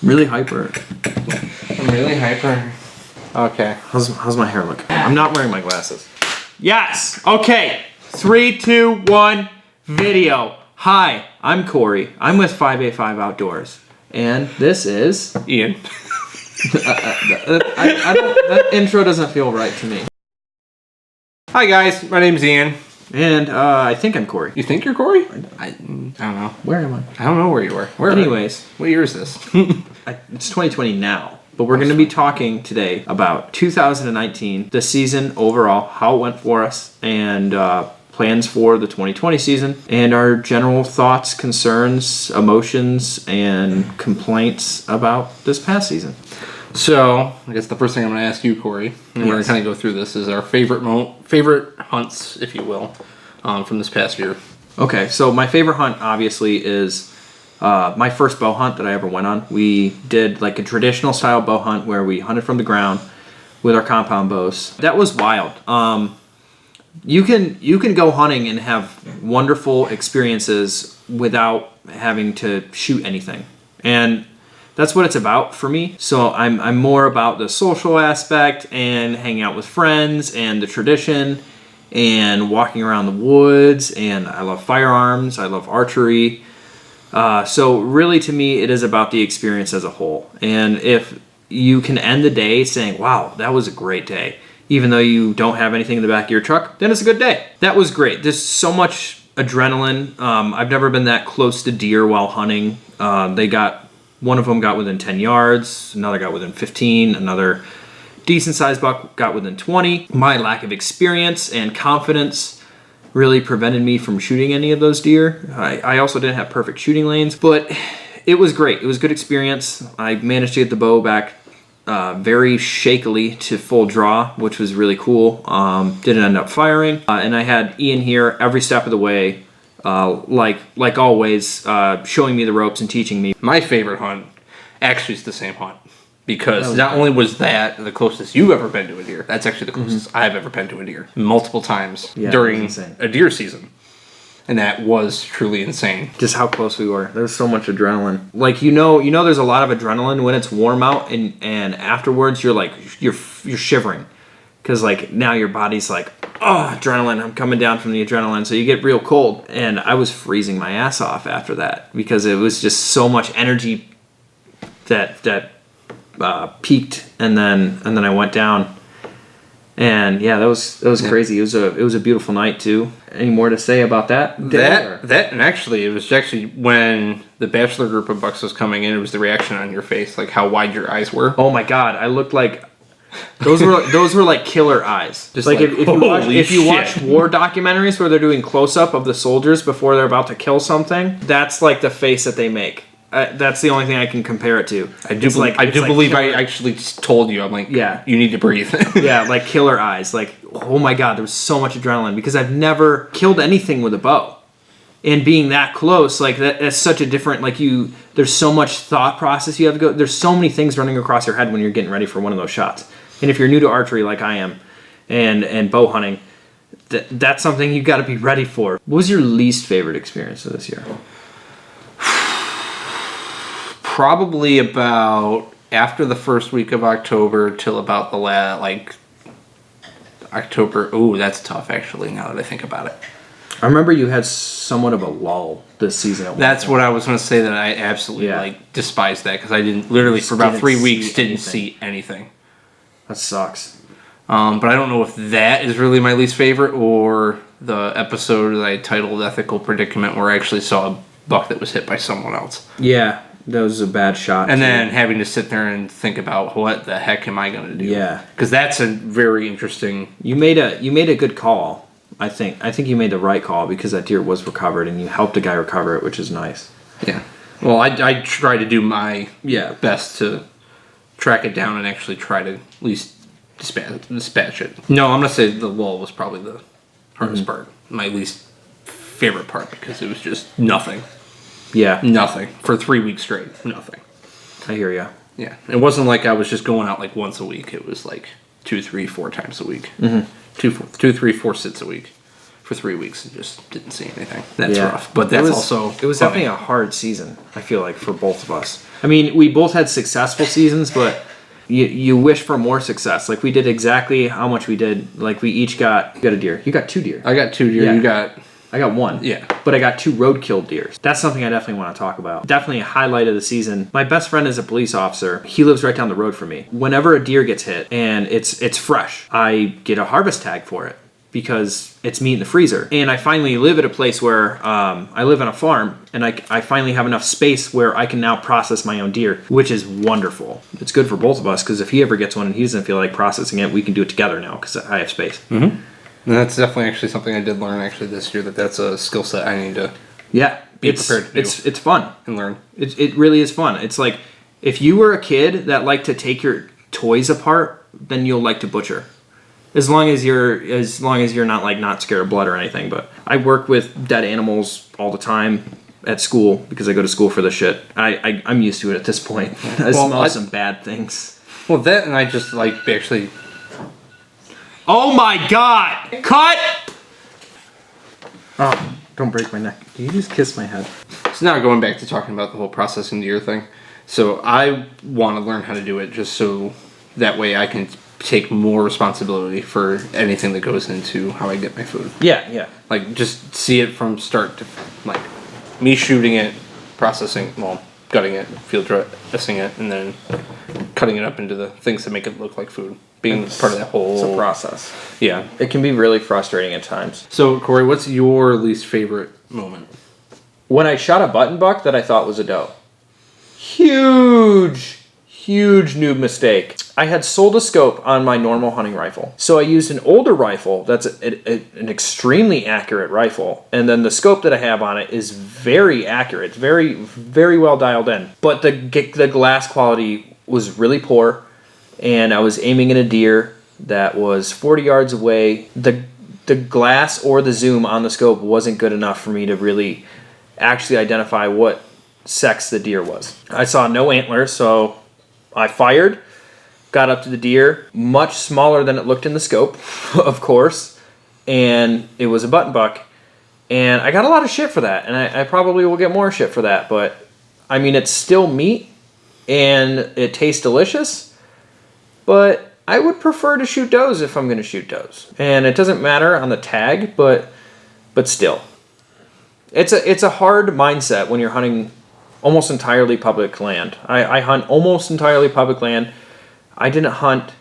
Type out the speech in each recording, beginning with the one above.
Really hyper. I'm really hyper. Okay. How's my hair look? I'm not wearing my glasses. Yes! Okay. 3, 2, 1, video. Hi, I'm Cory. I'm with 5A5 Outdoors. And this is... Ian. That intro doesn't feel right to me. Hi guys, my name's Ian. And I think I'm Cory. You think you're Cory? I don't know. Where am I? I don't know where you are. Anyways. What year is this? It's 2020 now. But we're going to be talking today about 2019, the season overall, how it went for us, and plans for the 2020 season, and our general thoughts, concerns, emotions, and complaints about this past season. So, I guess the first thing I'm going to ask you, Cory, and we're going to kind of go through this, is our favorite hunts, if you will, from this past year. Okay, so my favorite hunt, obviously, is my first bow hunt that I ever went on. We did like a traditional style bow hunt where we hunted from the ground with our compound bows. That was wild. You can go hunting and have wonderful experiences without having to shoot anything, and that's what it's about for me. So I'm more about the social aspect and hanging out with friends and the tradition and walking around the woods. And I love firearms. I love archery. So really, to me, it is about the experience as a whole. And if you can end the day saying, wow, that was a great day, even though you don't have anything in the back of your truck, then it's a good day. That was great. There's so much adrenaline. I've never been that close to deer while hunting. One of them got within 10 yards, another got within 15, another decent-sized buck got within 20. My lack of experience and confidence really prevented me from shooting any of those deer. I also didn't have perfect shooting lanes, but it was great. It was a good experience. I managed to get the bow back very shakily to full draw, which was really cool. Didn't end up firing. And I had Ian here every step of the way, like always, showing me the ropes and teaching me. My favorite hunt actually is the same hunt. Because not only was that the closest you've ever been to a deer, that's actually the closest I've ever been to a deer. Multiple times during a deer season. And that was truly insane. Just how close we were. There was so much adrenaline. Like, you know there's a lot of adrenaline when it's warm out, and afterwards you're shivering. Because, like, now your body's like, oh, adrenaline, I'm coming down from the adrenaline. So you get real cold. And I was freezing my ass off after that because it was just so much energy that peaked, and then I went down. And yeah, that was crazy. It was a beautiful night too. Any more to say about that? And actually, it was actually when the bachelor group of bucks was coming in, it was the reaction on your face, like how wide your eyes were. Oh my God, I looked like those were like killer eyes. Just like if you watch war documentaries where they're doing close up of the soldiers before they're about to kill something, that's like the face that they make. That's the only thing I can compare it to. I do believe I actually told you. I'm like, yeah, you need to breathe. Yeah, like killer eyes. Like, oh my God, there was so much adrenaline because I've never killed anything with a bow, and being that close, like that's such a different. There's so much thought process you have to go. There's so many things running across your head when you're getting ready for one of those shots. And if you're new to archery like I am, and bow hunting, that's something you got to be ready for. What was your least favorite experience of this year? Probably about after the first week of October till about the October. Ooh, that's tough actually, now that I think about it. I remember you had somewhat of a lull this season. That's what I was going to say, that I absolutely despised that because I didn't literally for about 3 weeks didn't see anything. That sucks. But I don't know if that is really my least favorite or the episode that I titled Ethical Predicament where I actually saw a buck that was hit by someone else. Yeah. That was a bad shot. And then having to sit there and think about what the heck am I going to do? Yeah. Because that's a very interesting... You made a good call, I think. I think you made the right call because that deer was recovered and you helped a guy recover it, which is nice. Yeah. Well, I try to do my best to track it down and actually try to at least dispatch it. No, I'm going to say the lull was probably the hardest part. My least favorite part because it was just nothing. Yeah. Nothing. For 3 weeks straight. Nothing. I hear you. Yeah. It wasn't like I was just going out like once a week. It was like 2, 3, 4 times a week. 2, 3, 4 sits a week. for 3 weeks and just didn't see anything. That's rough. But it that's was, also it was funny. definitely a hard season, I feel like, for both of us. I mean, we both had successful seasons, but you wish for more success. Like, we did exactly how much we did. Like, we each got a deer. You got 2 deer. I got 2 deer. Yeah. I got 1. Yeah. But I got 2 road-killed deer. That's something I definitely want to talk about. Definitely a highlight of the season. My best friend is a police officer. He lives right down the road from me. Whenever a deer gets hit and it's fresh, I get a harvest tag for it because it's meat in the freezer. And I finally live at a place where I live on a farm, and I finally have enough space where I can now process my own deer, which is wonderful. It's good for both of us because if he ever gets one and he doesn't feel like processing it, we can do it together now because I have space. Mm-hmm. And that's definitely actually something I did learn actually this year, that's a skill set I need to be prepared to do. It's fun. And learn. It really is fun. It's like if you were a kid that liked to take your toys apart, then you'll like to butcher. As long as you're not like not scared of blood or anything. But I work with dead animals all the time at school because I go to school for this shit. I'm used to it at this point. I smell some bad things. Well, that and I just like actually. Oh my God! Cut! Oh, don't break my neck. You just kiss my head. So now going back to talking about the whole processing deer thing. So I want to learn how to do it just so that way I can take more responsibility for anything that goes into how I get my food. Yeah. Like just see it from start to like me shooting it, processing, gutting it, field dressing it, and then cutting it up into the things that make it look like food. Being part of that whole... It's a process. Yeah. It can be really frustrating at times. So, Cory, what's your least favorite moment? When I shot a button buck that I thought was a doe. Huge noob mistake. I had sold a scope on my normal hunting rifle. So I used an older rifle that's an extremely accurate rifle. And then the scope that I have on it is very accurate. It's very, very well dialed in. But the glass quality was really poor. And I was aiming at a deer that was 40 yards away. The glass or the zoom on the scope wasn't good enough for me to really actually identify what sex the deer was. I saw no antlers, so I fired, got up to the deer, much smaller than it looked in the scope, of course, and it was a button buck. And I got a lot of shit for that, and I probably will get more shit for that, but I mean, it's still meat, and it tastes delicious. But I would prefer to shoot does if I'm going to shoot does. And it doesn't matter on the tag, but still. It's a hard mindset when you're hunting almost entirely public land. I hunt almost entirely public land. I didn't hunt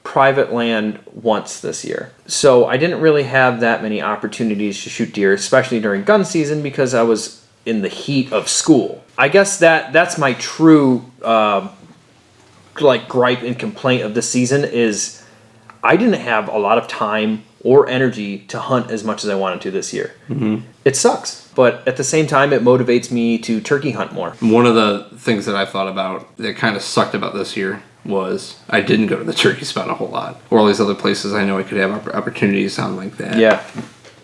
private land once this year. So I didn't really have that many opportunities to shoot deer, especially during gun season because I was in the heat of school. I guess that's my true... gripe and complaint of the season is I didn't have a lot of time or energy to hunt as much as I wanted to this year. Mm-hmm. It sucks, but at the same time, it motivates me to turkey hunt more. One of the things that I thought about that kind of sucked about this year was I didn't go to the turkey spot a whole lot, or all these other places I know I could have opportunities on like that. Yeah.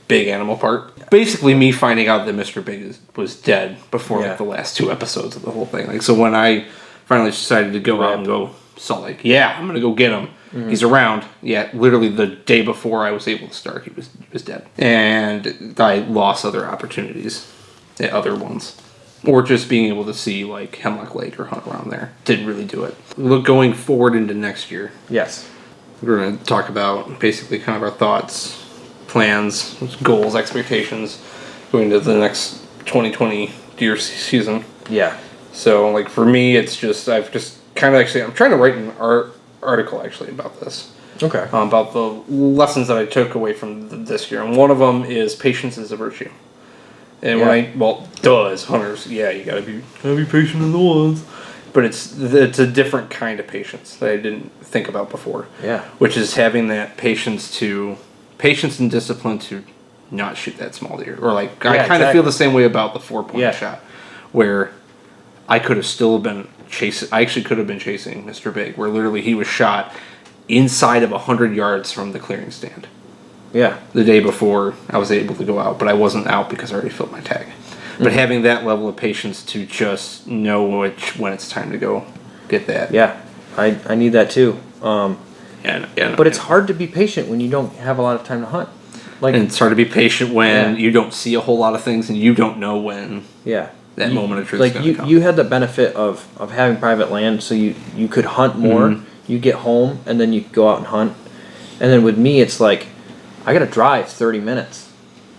Big animal park. Basically, me finding out that Mr. Big was dead before like the last 2 episodes of the whole thing. Like so, when I finally decided to go out and go Salt Lake. Yeah, I'm gonna go get him. Mm-hmm. He's around. Yeah, literally the day before I was able to start, he was dead, and I lost other opportunities at other ones, or just being able to see like Hemlock Lake or hunt around there. Didn't really do it. Look, going forward into next year. Yes, we're gonna talk about basically kind of our thoughts, plans, goals, expectations going into the next 2020 deer season. Yeah. So, like, for me, it's just, I'm trying to write an article, actually, about this. Okay. About the lessons that I took away from this year. And one of them is patience is a virtue. And as hunters, you gotta be patient in the woods. But it's a different kind of patience that I didn't think about before. Yeah. Which is having that patience and discipline to not shoot that small deer. Or, like, I kind of feel the same way about the 4-point shot. Where I could have still been chasing. I actually could have been chasing Mr. Big, where literally he was shot inside of 100 yards from the clearing stand. Yeah. The day before I was able to go out, but I wasn't out because I already filled my tag. Mm-hmm. But having that level of patience to just know when it's time to go get that. Yeah, I need that too. But it's hard to be patient when you don't have a lot of time to hunt. Like, and it's hard to be patient when you don't see a whole lot of things and you don't know when that moment of truth is going to come. You had the benefit of having private land, so you could hunt more. Mm-hmm. You get home, and then you go out and hunt. And then with me, it's like, I got to drive 30 minutes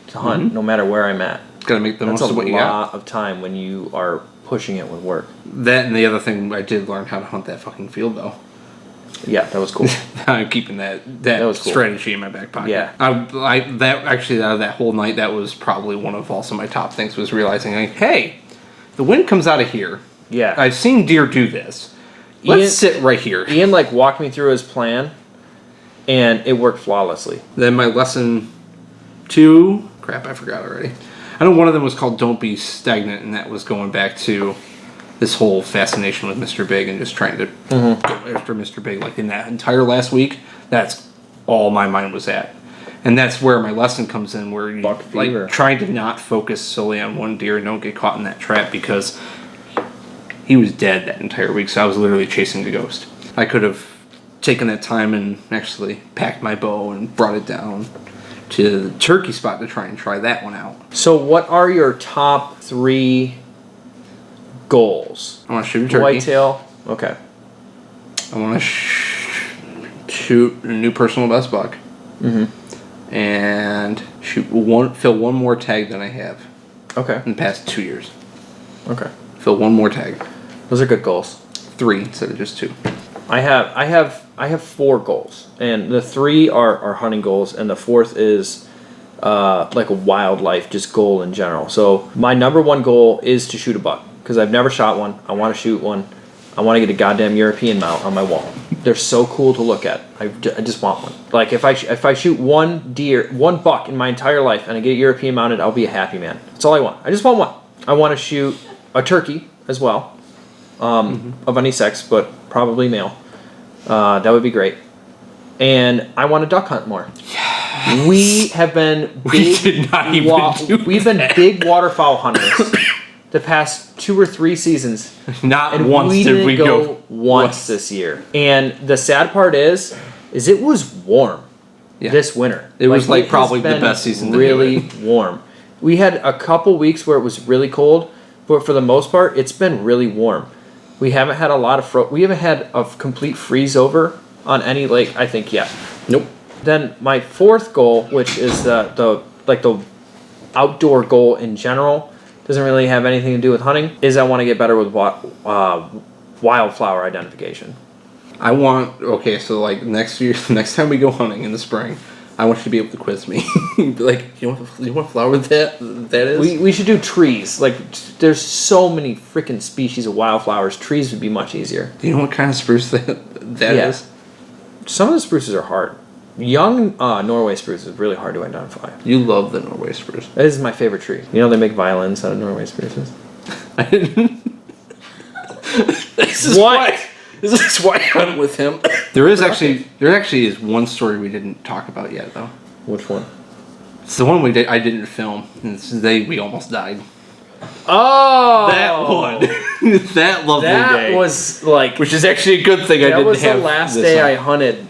to hunt, no matter where I'm at. Got to make the most of what you got. That's a lot of time when you are pushing it with work. That and the other thing, I did learn how to hunt that fucking field, though. Yeah, that was cool. I'm keeping that was cool. strategy in my back pocket. Yeah. That whole night, that was probably one of also my top things, was realizing, like, hey, the wind comes out of here. Yeah. I've seen deer do this. Let's sit right here. Ian, like, walked me through his plan, and it worked flawlessly. Then my lesson 2, crap, I forgot already. I know one of them was called Don't Be Stagnant, and that was going back to this whole fascination with Mr. Big and just trying to go after Mr. Big. Like, in that entire last week, that's all my mind was at. And that's where my lesson comes in, where you like trying to not focus solely on one deer and don't get caught in that trap, because he was dead that entire week, so I was literally chasing a ghost. I could have taken that time and actually packed my bow and brought it down to the turkey spot to try that one out. So what are your top 3 goals? I want to shoot a turkey. Whitetail. Okay. I want to shoot a new personal best buck. And fill one more tag than I have. Okay. In the past 2 years. Okay. Fill one more tag. Those are good goals. 3 instead of just 2. I have 4 goals, and the 3 are hunting goals, and the 4th is like a wildlife just goal in general. So my number 1 goal is to shoot a buck, because I've never shot one. I want to shoot one. I want to get a goddamn European mount on my wall. They're so cool to look at. I just want one. Like, if I shoot one buck in my entire life and I get it European mounted, I'll be a happy man. That's all I want. I just want one. I want to shoot a turkey as well, of any sex, but probably male. That would be great. And I want to duck hunt more. Yes. We have been we've been big waterfowl hunters the past 2 or 3 seasons. Not once did we go once this year. And the sad part is it was warm this winter. It was like probably the best season. Really warm. We had a couple weeks where it was really cold, but for the most part, it's been really warm. We haven't had a lot of we haven't had a complete freeze over on any lake, I think, yet. Nope. Then my 4th goal, which is the outdoor goal in general, doesn't really have anything to do with hunting, is I want to get better with wildflower identification. I want, so like next time we go hunting in the spring, I want you to be able to quiz me. Like, you want what flower that is? We should do trees. Like, there's so many freaking species of wildflowers. Trees would be much easier. Do you know what kind of spruce that is? Some of the spruces are hard. Young Norway spruce is really hard to identify. You love the Norway spruce. That is my favorite tree. You know they make violins out of Norway spruces? This is why I hunt with him. There actually is one story we didn't talk about yet, though. Which one? It's the one I didn't film. We almost died. Oh, that one. That lovely day. That was like, which is actually a good thing. I didn't have. That was the last day I hunted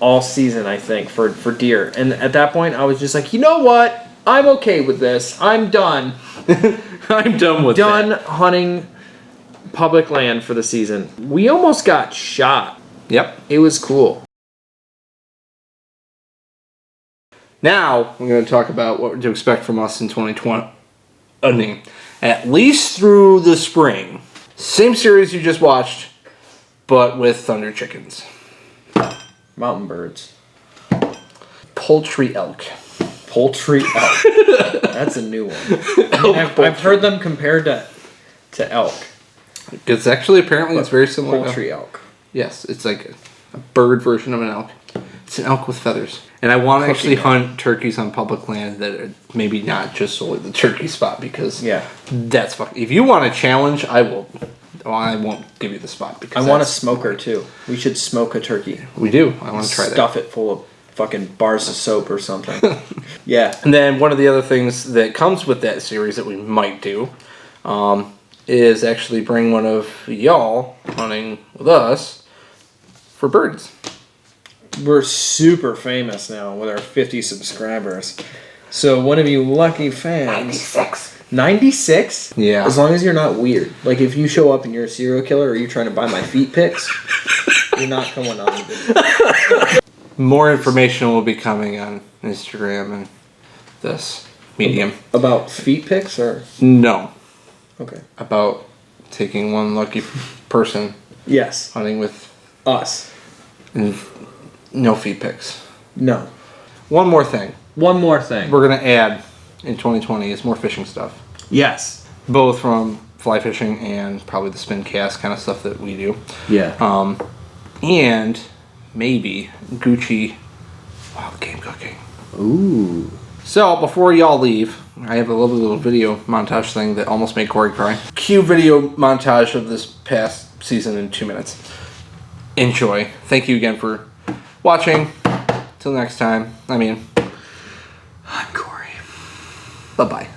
all season, I think, for deer. And at that point, I was just like, you know what? I'm okay with this. I'm done. I'm done with hunting public land for the season. We almost got shot. Yep. It was cool. Now, I'm going to talk about what to expect from us in 2020. At least through the spring. Same series you just watched, but with thunder chickens. Mountain birds. Poultry elk. Poultry elk. That's a new one. I've heard them compared to elk. It's actually, apparently, it's very similar. Poultry elk. Yes, it's like a bird version of an elk. It's an elk with feathers. And I want to actually hunt turkeys on public land that are maybe not just solely the turkey spot, because that's fucking... If you want a challenge, I will... Well, I won't give you the spot, because I want a smoker too. We should smoke a turkey. We do. I want to try that. Stuff it full of fucking bars of soap or something. Yeah. And then one of the other things that comes with that series that we might do is actually bring one of y'all hunting with us for birds. We're super famous now with our 50 subscribers. So one of you lucky fans. 96. 96? Yeah. As long as you're not weird. Like if you show up and you're a serial killer or you're trying to buy my feet pics, you're not coming on the video. More information will be coming on Instagram and this medium. About feet pics or? No. Okay. About taking one lucky person Yes. hunting with Us. no feet pics. No. One more thing. One more thing. We're going to add in 2020 is more fishing stuff. Yes. Both from fly fishing and probably the spin cast kind of stuff that we do. Yeah. And maybe Gucci wild game cooking. Ooh. So before y'all leave, I have a lovely little video montage thing that almost made Cory cry. Cue video montage of this past season in 2 minutes. Enjoy. Thank you again for watching. Till next time. I'm Cory. Bye-bye.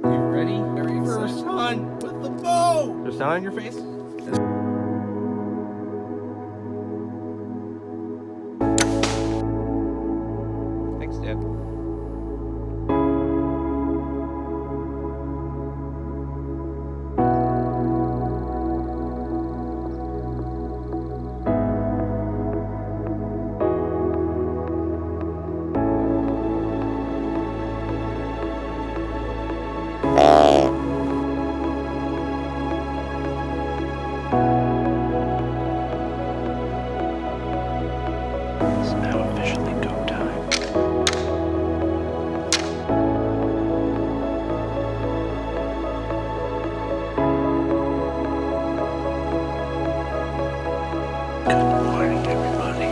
Ready? First hunt with the bow. There's sound on your face? Thanks, Dad. It's now officially go time. Good morning, everybody.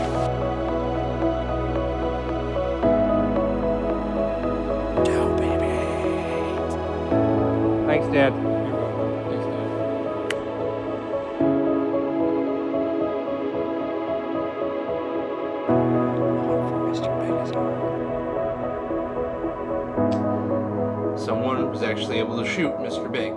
Down, baby. Thanks, Dad. Someone was actually able to shoot Mr. Big.